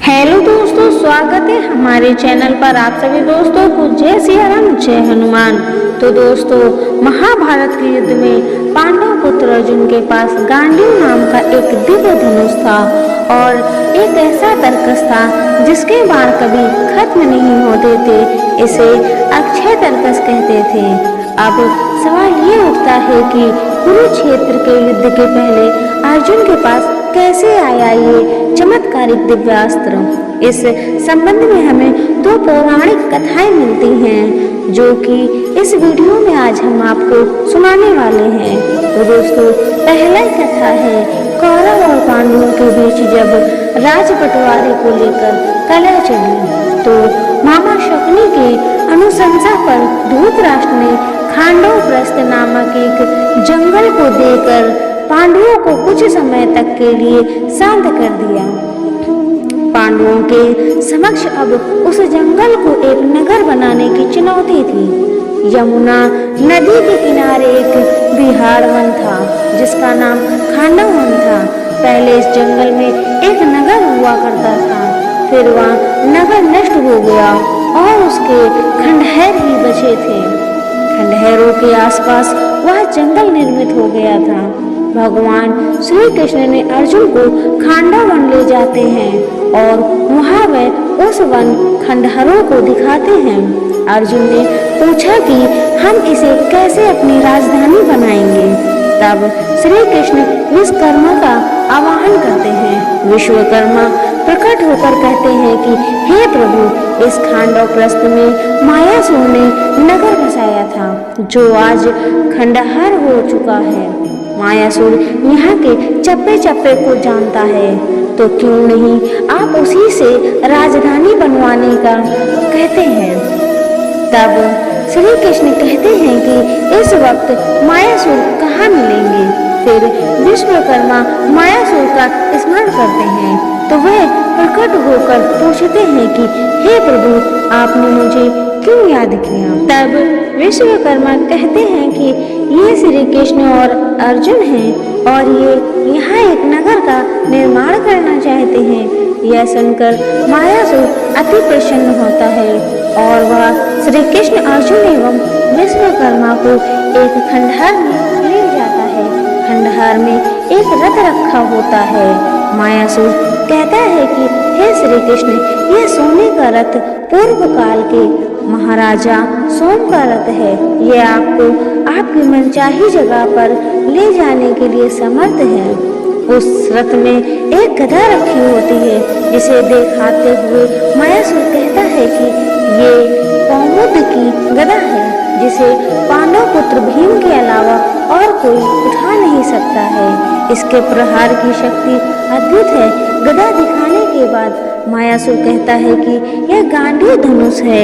Hello दोस्तों, स्वागत है हमारे चैनल पर आप सभी दोस्तों को। जय सिया राम, जय हनुमान। तो दोस्तों, महाभारत के युद्ध में पांडव पुत्र अर्जुन के पास गांडीव नाम का एक दिव्य धनुष था और एक ऐसा तर्कस था जिसके बाण कभी खत्म नहीं होते थे। इसे अक्षय तर्कस कहते थे। अब सवाल ये उठता है कि कुरुक्षेत्र के युद्ध के पहले अर्जुन के पास कैसे आया ये चमत्कारिक दिव्यास्त्र। इस संबंध में हमें दो पौराणिक कथाएं मिलती हैं जो कि इस वीडियो में आज हम आपको सुनाने वाले हैं। तो दोस्तों, पहला कथा है कौरव और पांडवों के बीच जब राज बंटवारे को लेकर कलह चली तो मामा शकुनी के अनुशंसा पर धृतराष्ट्र ने खांडव नामक एक जंगल को देकर पांडवों को कुछ समय तक के लिए शांत कर दिया। पांडवों के समक्ष अब उस जंगल को एक नगर बनाने की चुनौती थी। यमुना नदी के किनारे एक बिहार वन था जिसका नाम खांडव वन था। पहले इस जंगल में एक नगर हुआ करता था, फिर वह नगर नष्ट हो गया और उसके खंडहर ही बचे थे। खंडहरों के आसपास वह जंगल निर्मित हो गया था। भगवान श्री कृष्ण ने अर्जुन को खांडव वन ले जाते हैं और वहाँ वे उस वन खंडहरों को दिखाते हैं। अर्जुन ने पूछा कि हम इसे कैसे अपनी राजधानी बनाएंगे। तब श्री कृष्ण विश्वकर्मा का आवाहन करते हैं। विश्वकर्मा प्रकट होकर कहते हैं कि हे प्रभु, इस खांडव में मायासुर ने नगर बसाया था जो आज खंडहर हो चुका है। मायासुर यहाँ के चप्पे चप्पे को जानता है, तो क्यों नहीं आप उसी से राजधानी बनवाने का कहते हैं। तब श्री कृष्ण कहते हैं कि इस वक्त मायासुर कहाँ मिलेंगे। फिर विश्वकर्मा मायासुर का स्मरण करते हैं तो वह प्रकट होकर पूछते हैं कि हे प्रभु, आपने मुझे क्यों याद किया। तब विश्वकर्मा कहते हैं कि ये श्री कृष्ण और अर्जुन हैं और ये यहाँ एक नगर का निर्माण करना चाहते हैं। यह सुनकर मायासुर अति प्रसन्न होता है और वह श्री कृष्ण, अर्जुन एवं विश्वकर्मा को एक खंडहर में ले जाता है। खंडहर में एक रथ रखा होता है। मायासुर कहता है कि हे श्री कृष्ण, यह सोने का रथ पूर्व काल के महाराजा सोम का रथ है। यह आपको आपकी मनचाही जगह पर ले जाने के लिए समर्थ है। उस रथ में एक गदा रखी होती है जिसे दिखाते हुए मायासुर कहता है कि ये कौमुद की गदा है जिसे पांडव पुत्र भीम के अलावा और कोई उठा नहीं सकता है। इसके प्रहार की शक्ति अद्भुत है। गदा दिखाने के बाद मायासुर कहता है कि यह गांडीव धनुष है।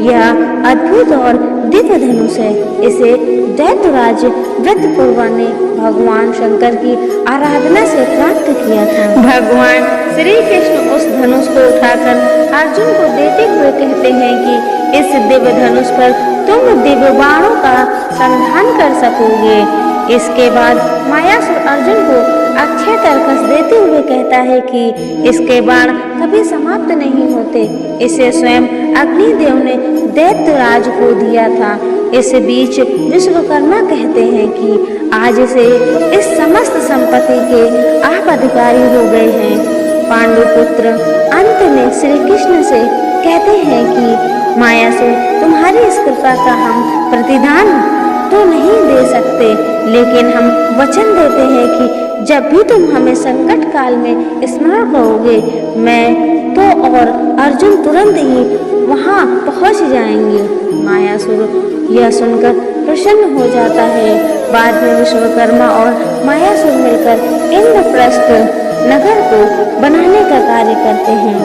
यह अद्भुत और दिव्य धनुष है। इसे दैत्यराज वृत्रपर्वा ने भगवान शंकर की आराधना से प्राप्त किया था। भगवान श्री कृष्ण उस धनुष को उठाकर अर्जुन को देते हुए कहते हैं कि इस दिव्य धनुष पर तुम दिव्य बाणों का संधान कर सकोगे। इसके बाद मायासुर अर्जुन को अक्षय तर्कस देते हुए कहता है कि इसके बाण कभी समाप्त नहीं होते। इसे स्वयं अग्निदेव ने दैत्यराज को दिया था। इस बीच विश्वकर्मा कहते हैं कि आज से इस समस्त संपत्ति के आप अधिकारी हो गए हैं। पांडुपुत्र अंत में श्री कृष्ण से कहते हैं कि मायासुर, तुम्हारी इस कृपा का हम प्रतिदान तो नहीं दे सकते, लेकिन हम वचन देते हैं कि जब भी तुम हमें संकट काल में स्मरण करोगे, मैं तो और अर्जुन तुरंत ही वहां पहुंच जाएंगे। मायासुर यह सुनकर प्रसन्न हो जाता है। बाद में विश्वकर्मा और मायासुर मिलकर इंद्रप्रस्थ नगर को बनाने का कार्य करते हैं।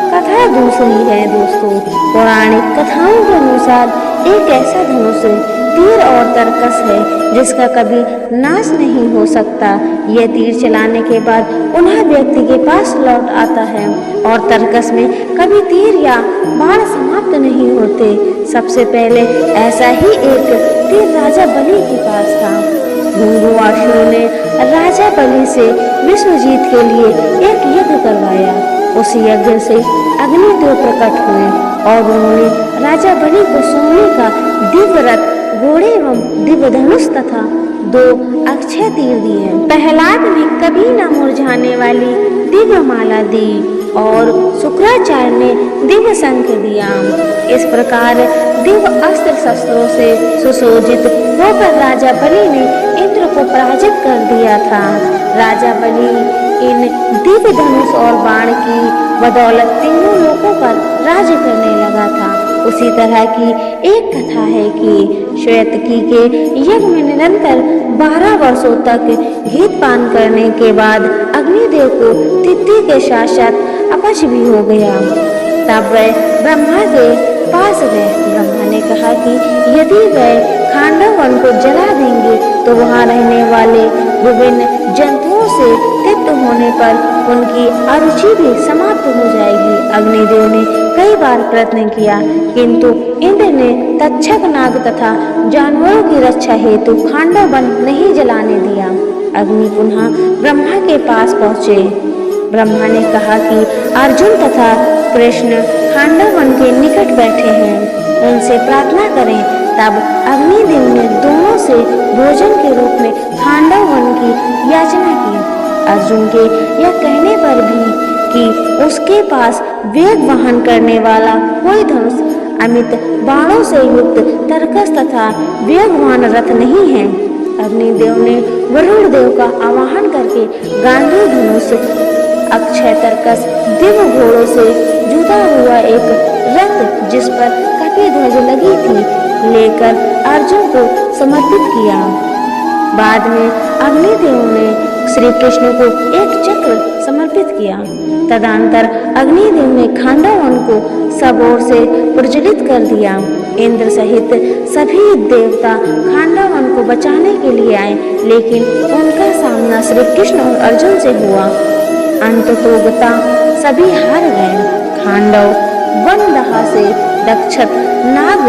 कथा दूसरी है दोस्तों। पौराणिक कथाओं के अनुसार एक ऐसा धनुष तीर और तर्कस है जिसका कभी नाश नहीं हो सकता। यह तीर चलाने के बाद पुनः व्यक्ति के पास लौट आता है और तर्कस में कभी तीर या बाण समाप्त नहीं होते। सबसे पहले ऐसा ही एक तीर राजा बलि के पास था। भृगुवासियों ने राजा बलि से विश्व जीत के लिए एक युद्ध करवाया उस यज्ञ से अग्निदेव प्रकट हुए और उन्होंने राजा बलि को सोने का दिव्य रथ, घोड़े एवं दिव्य धनुष तथा 2 अक्षय तीर दिए। प्रहलाद ने कभी न मुरझाने वाली दिव्य माला दी और शुक्राचार्य ने दिव्य शंख दिया। इस प्रकार दिव्य अस्त्र शस्त्रों से सुशोभित होकर राजा बलि ने इंद्र को पराजित कर दिया था। राजा बलि इन दिव्य धनुष और बाण की बदौलत तीनों लोकों पर राज्य करने लगा था। उसी तरह की एक कथा है कि श्वेतकी के यज्ञ में निरंतर 12 वर्षों तक घृत पान करने के बाद अग्निदेव को तिथि के साथ साथ अपच भी हो गया। तब वह ब्रह्मा के पास गए। ब्रह्मा ने कहा कि यदि वह खांडव वन को जला देंगे तो वहां रहने वाले विभिन्न जंतुओं से तृप्त होने पर उनकी अरुचि भी समाप्त हो जाएगी। अग्निदेव ने कई बार प्रयत्न किया किंतु इंद्र ने तक्षक नाग तथा जानवरों की रक्षा हेतु खांडव वन नहीं जलाने दिया। अग्नि पुनः ब्रह्मा के पास पहुँचे। ब्रह्मा ने कहा कि अर्जुन तथा कृष्ण खांडव वन के निकट बैठे हैं, उनसे प्रार्थना करें। तब अग्निदेव ने दोनों से भोजन के रूप में खांडव वन की याचना की। अर्जुन के यह कहने पर भी कि उसके पास वेग वहन करने वाला कोई धनुष, अमित बाणों से युक्त तरकस तथा वेगवान रथ नहीं है। अग्निदेव ने वरुण देव का आवाहन करके गांडीव धनुष, अक्षय तरकस, दिव्य घोड़ों से जुदा हुआ एक रथ जिस पर कपि ध्वज लगी थी लेकर अर्जुन को समर्पित किया। बाद में अग्निदेव ने श्री कृष्ण को एक चक्र समर्पित किया। तदनंतर अग्निदेव ने खांडव वन को सब ओर से प्रज्वलित कर दिया। इंद्र सहित सभी देवता खांडव वन को बचाने के लिए आए, लेकिन उनका सामना श्री कृष्ण और अर्जुन से हुआ। अंततोगता सभी हार गए। खांडव वन दहा से दक्षत, नाग,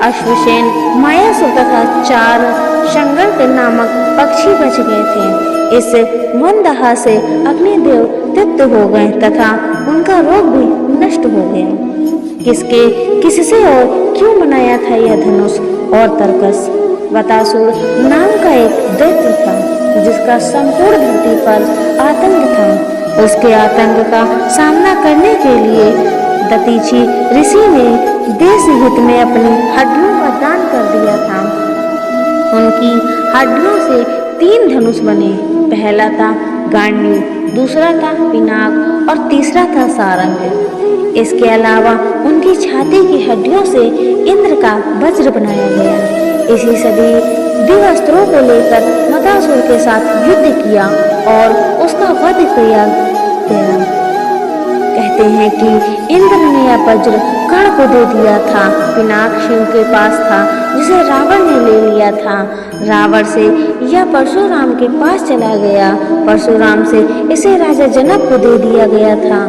अश्वसेन, मायासुर तथा 4 शंकर नामक पक्षी बच गए थे। इस वनदहा से अग्निदेव तृप्त हो गए तथा उनका रोग भी नष्ट हो गया। किससे और क्यों बनाया था यह धनुष और तरकस? वतासुर नाम का एक दैत्य था जिसका संपूर्ण धरती पर आतंक था। उसके आतंक का सामना करने के लिए दतीची ऋषि ने देश हित में अपनी हड्डियों का दान कर दिया था। उनकी हड्डियों से 3 धनुष बने। पहला था गांडीव, दूसरा था पिनाक और तीसरा था सारंग। इसके अलावा उनकी छाती की हड्डियों से इंद्र का वज्र बनाया गया। इसी सभी दिव्यास्त्रों को लेकर मदासुर के साथ युद्ध किया और उसका वध किया गया। कहते हैं कि इंद्र ने यह वज्र कर्ण को दे दिया था। पिनाक शिव के पास था जिसे रावण ने ले लिया था। रावण से यह परशुराम के पास चला गया। परशुराम से इसे राजा जनक को दे दिया गया था।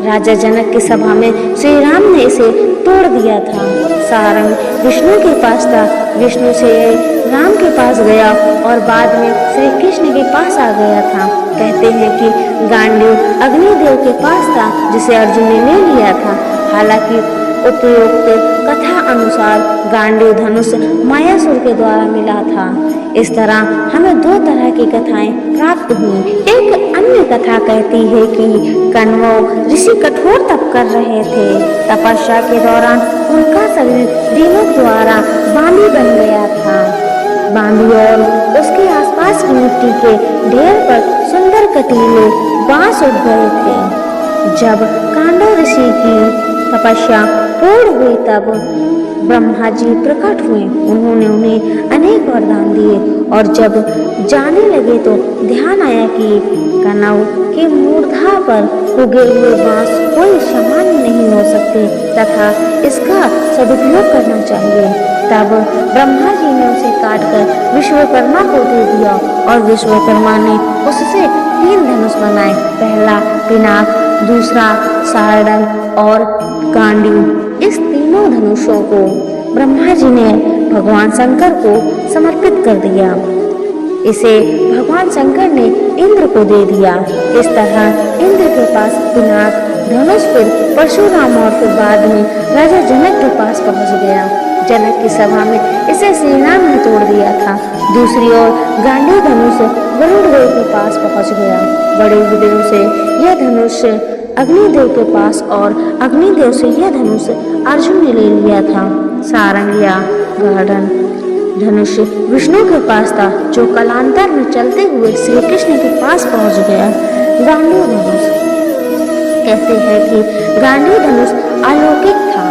राजा जनक की सभा में श्री राम ने इसे तोड़ दिया था। सारंग विष्णु के पास था। विष्णु से राम के पास गया और बाद में श्री कृष्ण के पास आ गया था। कहते हैं कि गांडीव अग्निदेव के पास था जिसे अर्जुन ने ले लिया था। हालांकि उपयुक्त कथा अनुसार गांडीव धनुष मायासुर के द्वारा मिला था। इस तरह हमें 2 तरह की कथाएं प्राप्त हुई। एक अन्य कथा कहती है कि कण्व ऋषि कठोर तप कर रहे थे। तपस्या के दौरान उनका शरीर दीमक द्वारा बांदी बन गया था। बांदी और उसके आसपास की मिट्टी के ढेर पर सुंदर कटीले बांस उग गए थे। जब कांडव ऋषि की तपस्या पूर्ण हुई तब ब्रह्मा जी प्रकट हुए। उन्होंने उन्हें अनेक वरदान दिए और जब जाने लगे तो ध्यान आया कि कण्व के मूर्धा पर उगे हुए बांस कोई सामान्य नहीं हो सकते तथा इसका सदुपयोग करना चाहिए। तब ब्रह्मा जी ने उसे काटकर विश्वकर्मा को दे दिया और विश्वकर्मा ने उससे 3 धनुष बनाए। पहला पिनाक, दूसरा सारंग और गांडीव। इस तीनों धनुषों को ब्रह्मा जी ने भगवान शंकर को समर्पित कर दिया। इसे भगवान शंकर ने इंद्र को दे दिया। इस तरह इंद्र के पास पिनाक, धनुष फिर परशुराम और फिर बाद में राजा जनक के पास पहुंच गया। जनक की सभा में इसे श्रीराम ने तोड़ दिया था। दूसरी ओर गांडीव धनुष वरुण देव के पास पहुंच गया। बड़े देव से यह धनुष अग्निदेव के पास और अग्निदेव से यह धनुष अर्जुन ने ले लिया था। सारंग या गार्डन धनुष विष्णु के पास था, जो कालांतर में चलते हुए श्री कृष्ण के पास पहुंच गया। गांडीव धनुष कहते हैं कि गांडीव धनुष अलौकिक था।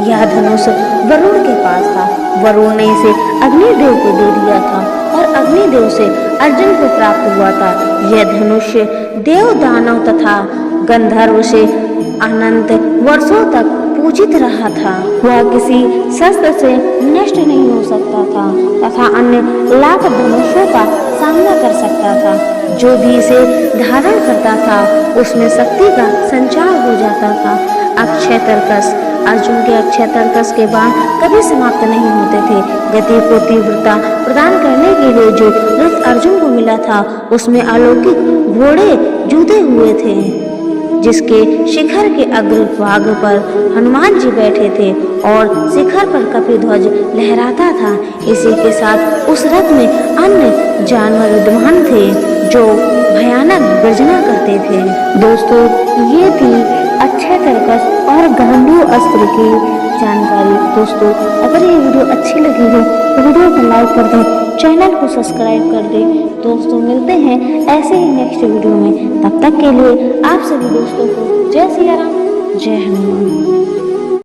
यह धनुष वरुण के पास था। वरुण ने इसे अग्निदेव को दे दिया था और अग्निदेव से अर्जुन को प्राप्त हुआ था। यह धनुष देव दानव तथा गंधर्व से अनंत वर्षों तक पूजित रहा था। वह किसी शस्त्र से नष्ट नहीं हो सकता था तथा अन्य लाख धनुषों का सामना कर सकता था। जो भी इसे धारण करता था उसमें शक्ति का संचार हो जाता था। अक्षय तर्कस अर्जुन के अक्षय तर्कस के बाण कभी समाप्त नहीं होते थे। गति को तीव्रता प्रदान करने के लिए जो रथ अर्जुन को मिला था उसमें अलौकिक घोड़े जुते हुए थे, जिसके शिखर के अग्रभाग पर हनुमान जी बैठे थे और शिखर पर कपिध्वज लहराता था। इसी के साथ उस रथ में अन्य जानवर विद्यमान थे जो भयानक गर्जना करते थे। दोस्तों, ये थी अक्षय तर्कस और गांडीव अस्त्र की जानकारी। दोस्तों, अगर ये वीडियो अच्छी लगी हो तो वीडियो को लाइक कर दें, चैनल को सब्सक्राइब कर दें। दोस्तों, मिलते हैं ऐसे ही नेक्स्ट वीडियो में। तब तक के लिए आप सभी दोस्तों को जय सिया राम, जय हनुमान।